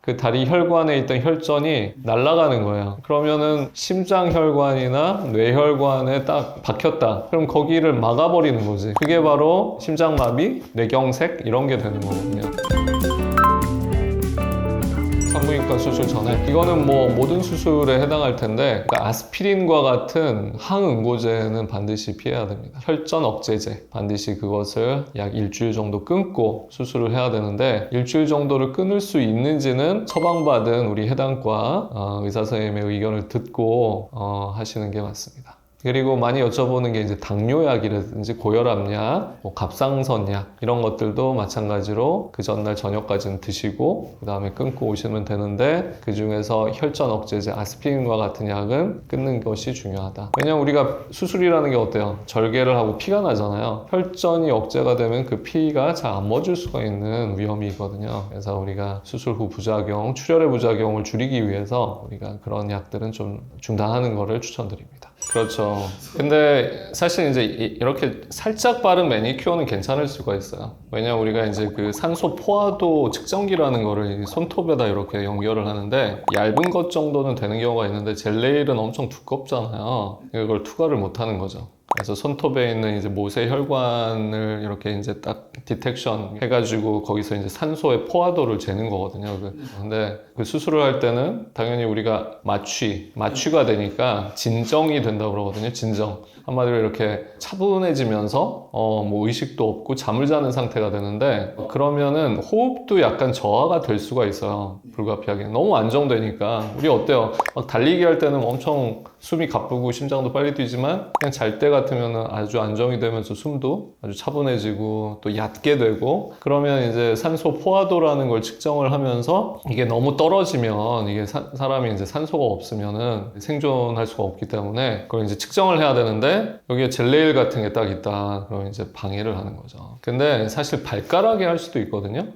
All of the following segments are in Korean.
그 다리 혈관에 있던 혈전이 날아가는 거예요. 그러면은 심장혈관이나 뇌혈관에 딱 박혔다. 그럼 거기를 막아버리는 거지. 그게 바로 심장마비, 뇌경색 이런 게 되는 거거든요. 산부인과 수술 전에 이거는 뭐 모든 수술에 해당할 텐데, 그러니까 아스피린과 같은 항응고제는 반드시 피해야 됩니다. 혈전 억제제 반드시 그것을 약 일주일 정도 끊고 수술을 해야 되는데, 일주일 정도를 끊을 수 있는지는 처방받은 우리 해당과 의사 선생님의 의견을 듣고 하시는 게 맞습니다. 그리고 많이 여쭤보는 게 이제 당뇨약이라든지 고혈압약, 뭐 갑상선약 이런 것들도 마찬가지로 그 전날 저녁까지는 드시고 그 다음에 끊고 오시면 되는데, 그 중에서 혈전 억제제 아스피린과 같은 약은 끊는 것이 중요하다. 왜냐면 우리가 수술이라는 게 어때요? 절개를 하고 피가 나잖아요. 혈전이 억제가 되면 그 피가 잘 안 멎을 수가 있는 위험이 있거든요. 그래서 우리가 수술 후 부작용, 출혈의 부작용을 줄이기 위해서 우리가 그런 약들은 좀 중단하는 것을 추천드립니다. 그렇죠. 근데 사실 이제 이렇게 살짝 바른 매니큐어는 괜찮을 수가 있어요. 왜냐면 우리가 이제 그 산소 포화도 측정기라는 거를 손톱에다 이렇게 연결을 하는데, 얇은 것 정도는 되는 경우가 있는데 젤네일은 엄청 두껍잖아요. 이걸 투과를 못 하는 거죠. 그래서 손톱에 있는 이제 모세 혈관을 이렇게 이제 딱 디텍션 해가지고 거기서 이제 산소의 포화도를 재는 거거든요. 근데 그 수술을 할 때는 당연히 우리가 마취가 되니까 진정이 된다고 그러거든요. 진정. 한마디로 이렇게 차분해지면서 뭐 의식도 없고 잠을 자는 상태가 되는데, 그러면은 호흡도 약간 저하가 될 수가 있어요. 불가피하게. 너무 안정되니까. 우리 어때요? 막 달리기 할 때는 엄청 숨이 가쁘고 심장도 빨리 뛰지만, 그냥 잘 때 같으면 아주 안정이 되면서 숨도 아주 차분해지고 또 얕게 되고, 그러면 이제 산소 포화도라는 걸 측정을 하면서 이게 너무 떨어지면 이게 사람이 이제 산소가 없으면은 생존할 수가 없기 때문에 그걸 이제 측정을 해야 되는데, 여기에 젤네일 같은 게 딱 있다. 그럼 이제 방해를 하는 거죠. 근데 사실 발가락에 할 수도 있거든요.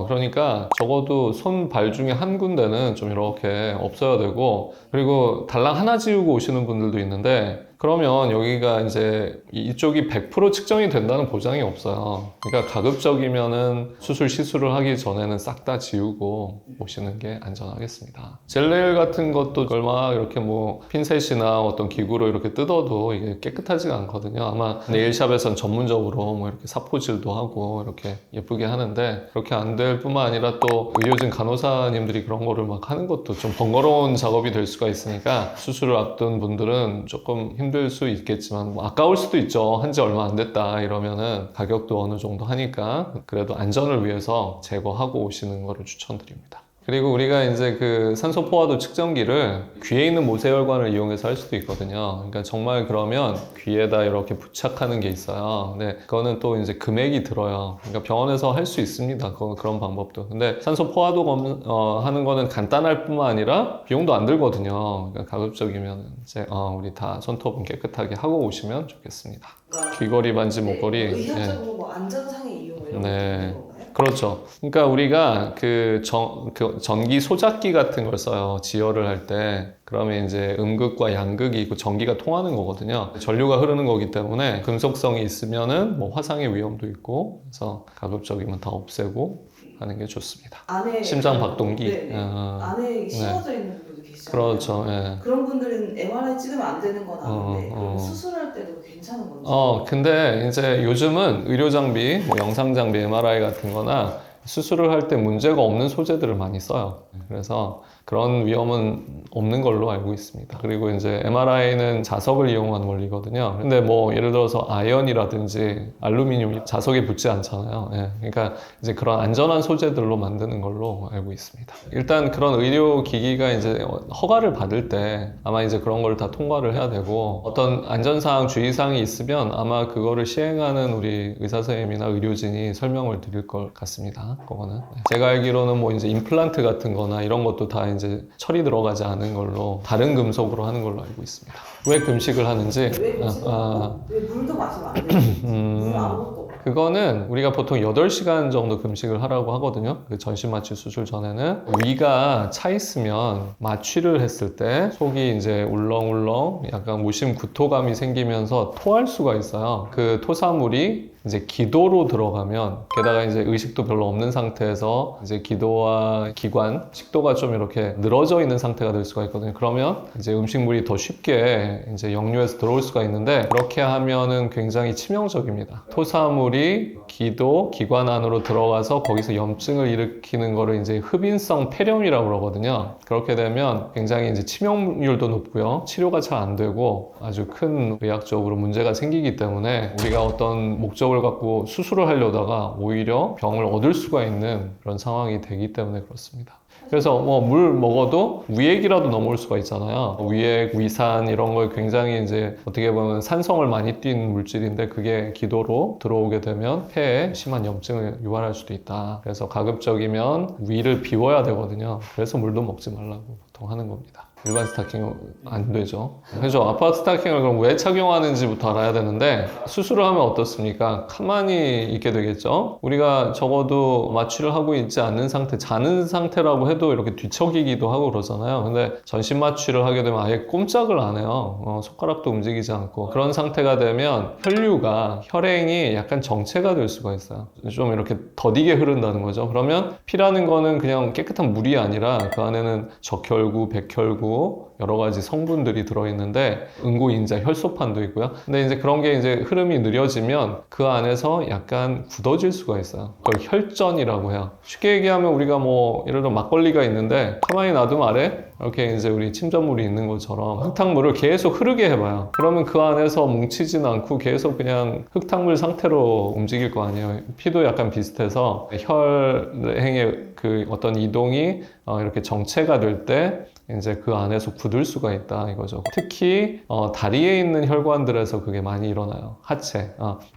그러니까 적어도 손, 발 중에 한 군데는 좀 이렇게 없어야 되고, 그리고 달랑 하나 지우고 오시는 분들도 있는데, 그러면 여기가 이제 이쪽이 100% 측정이 된다는 보장이 없어요. 그러니까 가급적이면은 시술을 하기 전에는 싹 다 지우고 오시는 게 안전하겠습니다. 젤네일 같은 것도 얼마 이렇게 뭐 핀셋이나 어떤 기구로 이렇게 뜯어도 이게 깨끗하지가 않거든요. 아마 네일샵에선 전문적으로 뭐 이렇게 사포질도 하고 이렇게 예쁘게 하는데, 그렇게 안 될 뿐만 아니라 또 의료진 간호사님들이 그런 거를 막 하는 것도 좀 번거로운 작업이 될 수가 있으니까, 수술을 앞둔 분들은 조금 힘들 수 있겠지만 뭐 아까울 수도 있죠. 한지 얼마 안 됐다 이러면은 가격도 어느 정도 하니까 그래도 안전을 위해서 제거하고 오시는 거를 추천드립니다. 그리고 우리가 이제 그 산소 포화도 측정기를 귀에 있는 모세혈관을 이용해서 할 수도 있거든요. 그러니까 정말 그러면 귀에다 이렇게 부착하는 게 있어요. 근데 그거는 또 이제 금액이 들어요. 그러니까 병원에서 할 수 있습니다. 그런 방법도. 근데 산소 포화도 하는 거는 간단할 뿐만 아니라 비용도 안 들거든요. 그러니까 가급적이면 이제 우리 다 손톱은 깨끗하게 하고 오시면 좋겠습니다. 그러니까 귀걸이, 반지, 목걸이. 의학적으로 뭐 안전상의 이용 이런 거 네. 있는 건가요? 그렇죠. 그러니까 우리가 그 전기 소작기 같은 걸 써요. 지혈을 할 때. 그러면 이제 음극과 양극이 있고 전기가 통하는 거거든요. 전류가 흐르는 거기 때문에 금속성이 있으면은 뭐 화상의 위험도 있고, 그래서 가급적이면 다 없애고 하는 게 좋습니다. 안에 심장 박동기. 네, 네. 안에 심어져 있는 분도 계시잖아요. 그렇죠. 예. 그런 분들은 MRI 찍으면 안 되는 건 아는데 그럼 수술할 때도 괜찮은 건지? 근데 이제 요즘은 의료 장비, 뭐 영상 장비, MRI 같은 거나 수술을 할 때 문제가 없는 소재들을 많이 써요. 그래서 그런 위험은 없는 걸로 알고 있습니다. 그리고 이제 MRI는 자석을 이용한 원리거든요. 근데 뭐 예를 들어서 아연이라든지 알루미늄이 자석에 붙지 않잖아요. 예. 그러니까 이제 그런 안전한 소재들로 만드는 걸로 알고 있습니다. 일단 그런 의료기기가 이제 허가를 받을 때 아마 이제 그런 걸 다 통과를 해야 되고, 어떤 안전사항, 주의사항이 있으면 아마 그거를 시행하는 우리 의사 선생님이나 의료진이 설명을 드릴 것 같습니다. 그거는. 제가 알기로는 뭐 이제 임플란트 같은 거나 이런 것도 다 이제 철이 들어가지 않은 걸로 다른 금속으로 하는 걸로 알고 있습니다. 왜 금식을 하는지? 왜 물도 마시면 안 돼요? 물 아무것도 없고. 그거는 우리가 보통 8시간 정도 금식을 하라고 하거든요. 그 전신마취 수술 전에는 위가 차 있으면 마취를 했을 때 속이 이제 울렁울렁 약간 무심 구토감이 생기면서 토할 수가 있어요. 그 토사물이 이제 기도로 들어가면, 게다가 이제 의식도 별로 없는 상태에서 이제 기도와 기관, 식도가 좀 이렇게 늘어져 있는 상태가 될 수가 있거든요. 그러면 이제 음식물이 더 쉽게 이제 역류해서 들어올 수가 있는데, 그렇게 하면은 굉장히 치명적입니다. 토사물이 기도, 기관 안으로 들어가서 거기서 염증을 일으키는 거를 이제 흡인성 폐렴이라고 그러거든요. 그렇게 되면 굉장히 이제 치명률도 높고요. 치료가 잘 안 되고 아주 큰 의학적으로 문제가 생기기 때문에 우리가 어떤 목적을 갖고 수술을 하려다가 오히려 병을 얻을 수가 있는 그런 상황이 되기 때문에 그렇습니다. 그래서 뭐 물 먹어도 위액이라도 넘어올 수가 있잖아요. 위액, 위산 이런 걸 굉장히 이제 어떻게 보면 산성을 많이 띈 물질인데, 그게 기도로 들어오게 되면 폐에 심한 염증을 유발할 수도 있다. 그래서 가급적이면 위를 비워야 되거든요. 그래서 물도 먹지 말라고 보통 하는 겁니다. 일반 스타킹은 안 되죠. 그래서 아파 스타킹을 그럼 왜 착용하는지부터 알아야 되는데, 수술을 하면 어떻습니까? 가만히 있게 되겠죠. 우리가 적어도 마취를 하고 있지 않는 상태, 자는 상태라고 해도 이렇게 뒤척이기도 하고 그러잖아요. 근데 전신 마취를 하게 되면 아예 꼼짝을 안 해요. 손가락도 움직이지 않고. 그런 상태가 되면 혈류가, 혈행이 약간 정체가 될 수가 있어요. 좀 이렇게 더디게 흐른다는 거죠. 그러면 피라는 거는 그냥 깨끗한 물이 아니라 그 안에는 적혈구, 백혈구, 여러 가지 성분들이 들어있는데, 응고인자, 혈소판도 있고요. 근데 이제 그런 게 이제 흐름이 느려지면 그 안에서 약간 굳어질 수가 있어요. 그걸 혈전이라고 해요. 쉽게 얘기하면 우리가 뭐 예를 들어 막걸리가 있는데 가만히 놔두면 아래 이렇게 이제 우리 침전물이 있는 것처럼 흙탕물을 계속 흐르게 해봐요. 그러면 그 안에서 뭉치진 않고 계속 그냥 흙탕물 상태로 움직일 거 아니에요. 피도 약간 비슷해서 혈행의 그 어떤 이동이 이렇게 정체가 될 때 이제 그 안에서 굳을 수가 있다 이거죠. 특히 다리에 있는 혈관들에서 그게 많이 일어나요. 하체.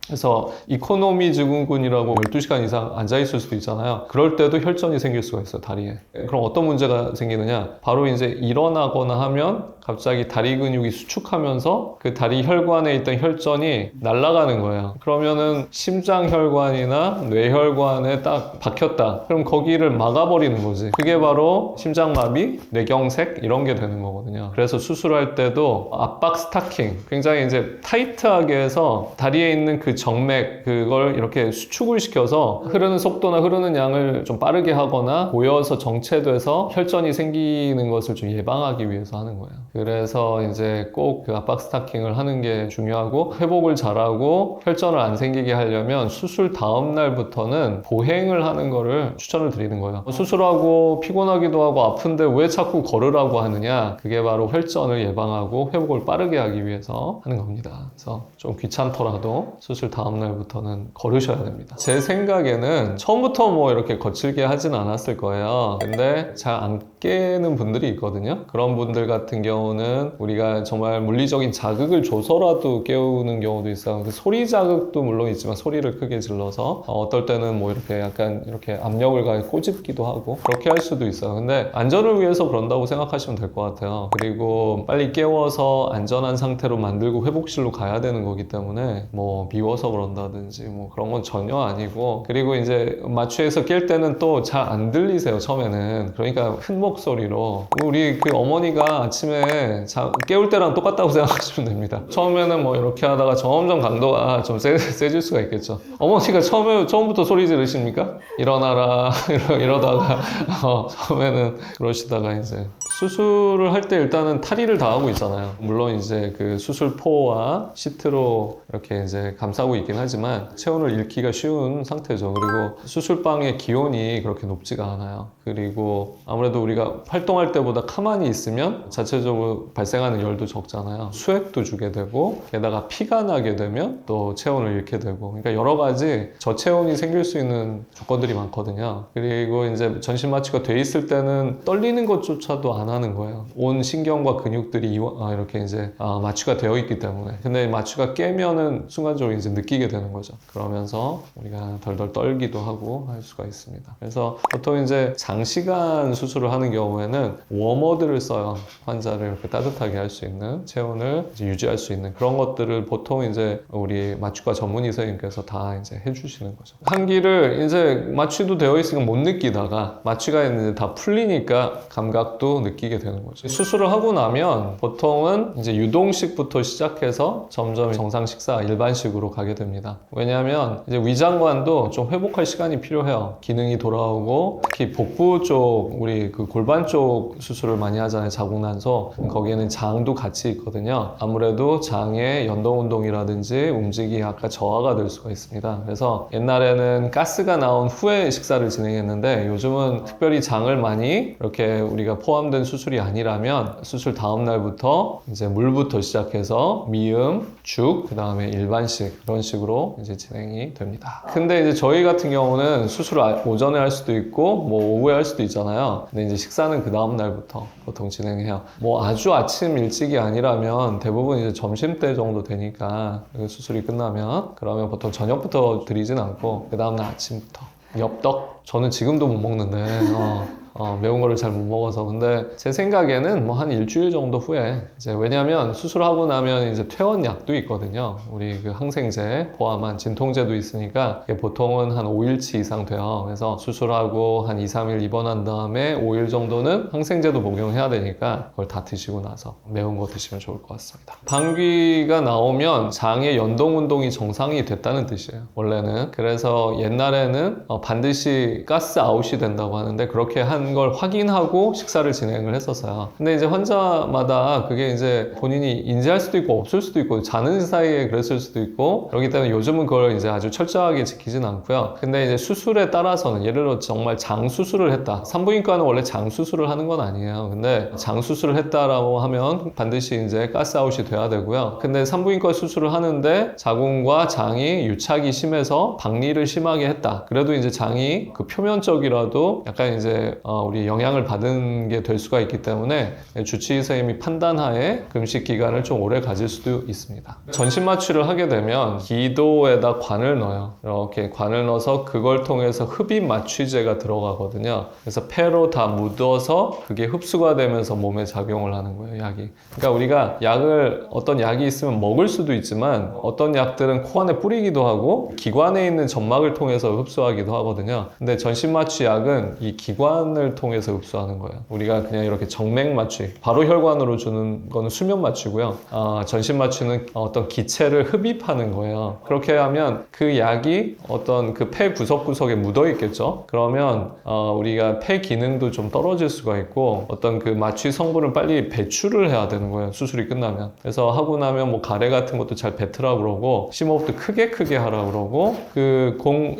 그래서 이코노미 증후군이라고 12시간 이상 앉아 있을 수도 있잖아요. 그럴 때도 혈전이 생길 수가 있어요, 다리에. 그럼 어떤 문제가 생기느냐? 바로 이제 일어나거나 하면 갑자기 다리 근육이 수축하면서 그 다리 혈관에 있던 혈전이 날아가는 거예요. 그러면은 심장혈관이나 뇌혈관에 딱 박혔다. 그럼 거기를 막아버리는 거지. 그게 바로 심장마비, 뇌경색 이런 게 되는 거거든요. 그래서 수술할 때도 압박 스타킹, 굉장히 이제 타이트하게 해서 다리에 있는 그 정맥, 그걸 이렇게 수축을 시켜서 흐르는 속도나 흐르는 양을 좀 빠르게 하거나 고여서 정체돼서 혈전이 생기는 것을 좀 예방하기 위해서 하는 거예요. 그래서 이제 꼭 그 압박 스타킹을 하는 게 중요하고, 회복을 잘하고 혈전을 안 생기게 하려면 수술 다음 날부터는 보행을 하는 거를 추천을 드리는 거예요. 수술하고 피곤하기도 하고 아픈데 왜 자꾸 걸으라고 하느냐? 그게 바로 혈전을 예방하고 회복을 빠르게 하기 위해서 하는 겁니다. 그래서 좀 귀찮더라도 수술 다음 날부터는 걸으셔야 됩니다. 제 생각에는 처음부터 뭐 이렇게 거칠게 하진 않았을 거예요. 근데 잘 안 깨는 분들이 있거든요. 그런 분들 같은 경우는 우리가 정말 물리적인 자극을 줘서라도 깨우는 경우도 있어요. 소리 자극도 물론 있지만 소리를 크게 질러서 어떨 때는 뭐 이렇게 약간 이렇게 압력을 가해 꼬집기도 하고 그렇게 할 수도 있어요. 근데 안전을 위해서 그런다고 생각하시면 될 것 같아요. 그리고 빨리 깨워서 안전한 상태로 만들고 회복실로 가야 되는 거기 때문에 뭐 미워서 그런다든지 뭐 그런 건 전혀 아니고, 그리고 이제 마취해서 깰 때는 또 잘 안 들리세요, 처음에는. 그러니까 큰 목소리로, 우리 그 어머니가 아침에 깨울 때랑 똑같다고 생각하시면 됩니다. 처음에는 뭐 이렇게 하다가 점점 강도가 좀 세질 수가 있겠죠. 어머니가 처음부터 소리 지르십니까? 일어나라 이러다가 처음에는 그러시다가 이제 수술을 할 때 일단은 탈의를 다 하고 있잖아요. 물론 이제 그 수술포와 시트로 이렇게 이제 감싸고 있긴 하지만 체온을 잃기가 쉬운 상태죠. 그리고 수술방의 기온이 그렇게 높지가 않아요. 그리고 아무래도 우리가 활동할 때보다 가만히 있으면 자체적으로 발생하는 열도 적잖아요. 수액도 주게 되고, 게다가 피가 나게 되면 또 체온을 잃게 되고, 그러니까 여러 가지 저체온이 생길 수 있는 조건들이 많거든요. 그리고 이제 전신 마취가 돼 있을 때는 떨리는 것조차도 안 하는 거예요. 온 신경과 근육들이 이렇게 이제 마취가 되어 있기 때문에. 근데 마취가 깨면은 순간적으로 이제 느끼게 되는 거죠. 그러면서 우리가 덜덜 떨기도 하고 할 수가 있습니다. 그래서 보통 이제 장시간 수술을 하는 경우에는 워머들을 써요. 환자를 이렇게 따뜻하게 할 수 있는, 체온을 이제 유지할 수 있는 그런 것들을 보통 이제 우리 마취과 전문의 선생님께서 다 이제 해주시는 거죠. 한기를 이제 마취도 되어 있으니까 못 느끼다가 마취가 이제 다 풀리니까 감각도 느끼게 되는 거죠. 수술을 하고 나면 보통은 이제 유동식부터 시작해서 점점 정상 식사 일반식으로 가게 됩니다. 왜냐하면 이제 위장관도 좀 회복할 시간이 필요해요. 기능이 돌아오고 특히 복부 쪽 우리 그 골반 쪽 수술을 많이 하잖아요. 자궁난소. 거기에는 장도 같이 있거든요. 아무래도 장의 연동운동이라든지 움직임이 약간 저하가 될 수가 있습니다. 그래서 옛날에는 가스가 나온 후에 식사를 진행했는데 요즘은 특별히 장을 많이 이렇게 우리가 포함된 수술이 아니라면 수술 다음 날부터 이제 물부터 시작해서 미음, 죽, 그 다음에 일반식 이런 식으로 이제 진행이 됩니다. 근데 이제 저희 같은 경우는 수술을 오전에 할 수도 있고 뭐 오후에 할 수도 있잖아요. 근데 이제 식사는 그 다음 날부터 보통 진행해요. 뭐 아주 아침 일찍이 아니라면 대부분 이제 점심때 정도 되니까 수술이 끝나면 그러면 보통 저녁부터 드리진 않고 그 다음날 아침부터 엽떡 저는 지금도 못 먹는데 매운 거를 잘 못 먹어서. 근데 제 생각에는 뭐 한 일주일 정도 후에 이제 왜냐면 수술하고 나면 이제 퇴원약도 있거든요. 우리 그 항생제 포함한 진통제도 있으니까 보통은 한 5일치 이상 돼요. 그래서 수술하고 한 2, 3일 입원한 다음에 5일 정도는 항생제도 복용해야 되니까 그걸 다 드시고 나서 매운 거 드시면 좋을 것 같습니다. 방귀가 나오면 장의 연동 운동이 정상이 됐다는 뜻이에요. 원래는. 그래서 옛날에는 반드시 가스 아웃이 된다고 하는데 그렇게 한 걸 확인하고 식사를 진행을 했었어요. 근데 이제 환자마다 그게 이제 본인이 인지할 수도 있고 없을 수도 있고 자는 사이에 그랬을 수도 있고 그렇기 때문에 요즘은 그걸 이제 아주 철저하게 지키진 않고요. 근데 이제 수술에 따라서는 예를 들어 정말 장 수술을 했다. 산부인과는 원래 장 수술을 하는 건 아니에요. 근데 장 수술을 했다라고 하면 반드시 이제 가스 아웃이 돼야 되고요. 근데 산부인과 수술을 하는데 자궁과 장이 유착이 심해서 박리를 심하게 했다. 그래도 이제 장이 그 표면적이라도 약간 이제 우리 영향을 받은 게 될 수가 있기 때문에 주치의 선생님이 판단하에 금식 기간을 좀 오래 가질 수도 있습니다. 전신 마취를 하게 되면 기도에다 관을 넣어요. 이렇게 관을 넣어서 그걸 통해서 흡입 마취제가 들어가거든요. 그래서 폐로 다 묻어서 그게 흡수가 되면서 몸에 작용을 하는 거예요, 약이. 그러니까 우리가 약을 어떤 약이 있으면 먹을 수도 있지만 어떤 약들은 코 안에 뿌리기도 하고 기관에 있는 점막을 통해서 흡수하기도 하거든요. 근데 전신 마취 약은 이 기관을 통해서 흡수하는 거예요. 우리가 그냥 이렇게 정맥 마취, 바로 혈관으로 주는 거는 수면 마취고요. 전신 마취는 어떤 기체를 흡입하는 거예요. 그렇게 하면 그 약이 어떤 그 폐 구석구석에 묻어 있겠죠. 그러면 우리가 폐 기능도 좀 떨어질 수가 있고 어떤 그 마취 성분을 빨리 배출을 해야 되는 거예요. 수술이 끝나면. 그래서 하고 나면 뭐 가래 같은 것도 잘 뱉으라고 그러고 심호흡도 크게 하라고 그러고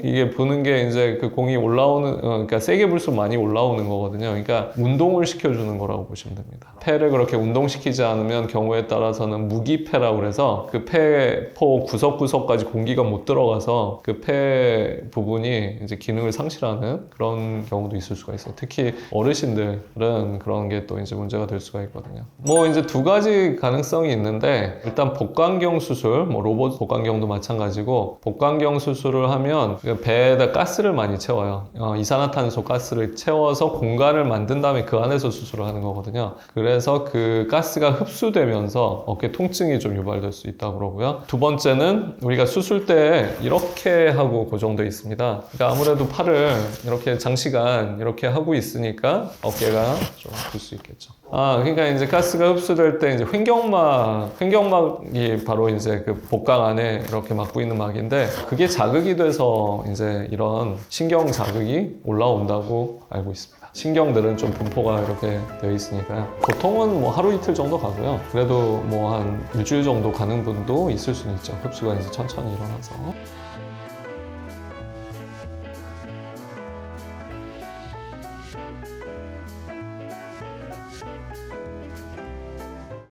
이게 부는 게 이제 그 공이 올라오는 그러니까 세게 불수록 많이 올라오는 거거든요. 그러니까 운동을 시켜주는 거라고 보시면 됩니다. 폐를 그렇게 운동시키지 않으면 경우에 따라서는 무기폐라고 그래서 그 폐포 구석구석까지 공기가 못 들어가서 그 폐 부분이 이제 기능을 상실하는 그런 경우도 있을 수가 있어요. 특히 어르신들은 그런 게 또 이제 문제가 될 수가 있거든요. 뭐 이제 두 가지 가능성이 있는데 일단 복강경 수술, 뭐 로봇 복강경도 마찬가지고 복강경 수술을 하면 배에다 가스를 많이 채워요. 이산화탄소 가스를 채워서 공간을 만든 다음에 그 안에서 수술을 하는 거거든요. 그래서 그 가스가 흡수되면서 어깨 통증이 좀 유발될 수 있다고 그러고요. 두 번째는 우리가 수술 때 이렇게 하고 고정되어 있습니다. 그러니까 아무래도 팔을 이렇게 장시간 이렇게 하고 있으니까 어깨가 좀 아플 수 있겠죠. 그러니까 이제 가스가 흡수될 때 이제 횡격막이 바로 이제 그 복강 안에 이렇게 막고 있는 막인데 그게 자극이 돼서 이제 이런 신경 자극이 올라온다고 알고 있습니다. 신경들은 좀 분포가 이렇게 되어 있으니까요. 보통은 뭐 하루 이틀 정도 가고요. 그래도 뭐 한 일주일 정도 가는 분도 있을 수는 있죠. 흡수가 이제 천천히 일어나서.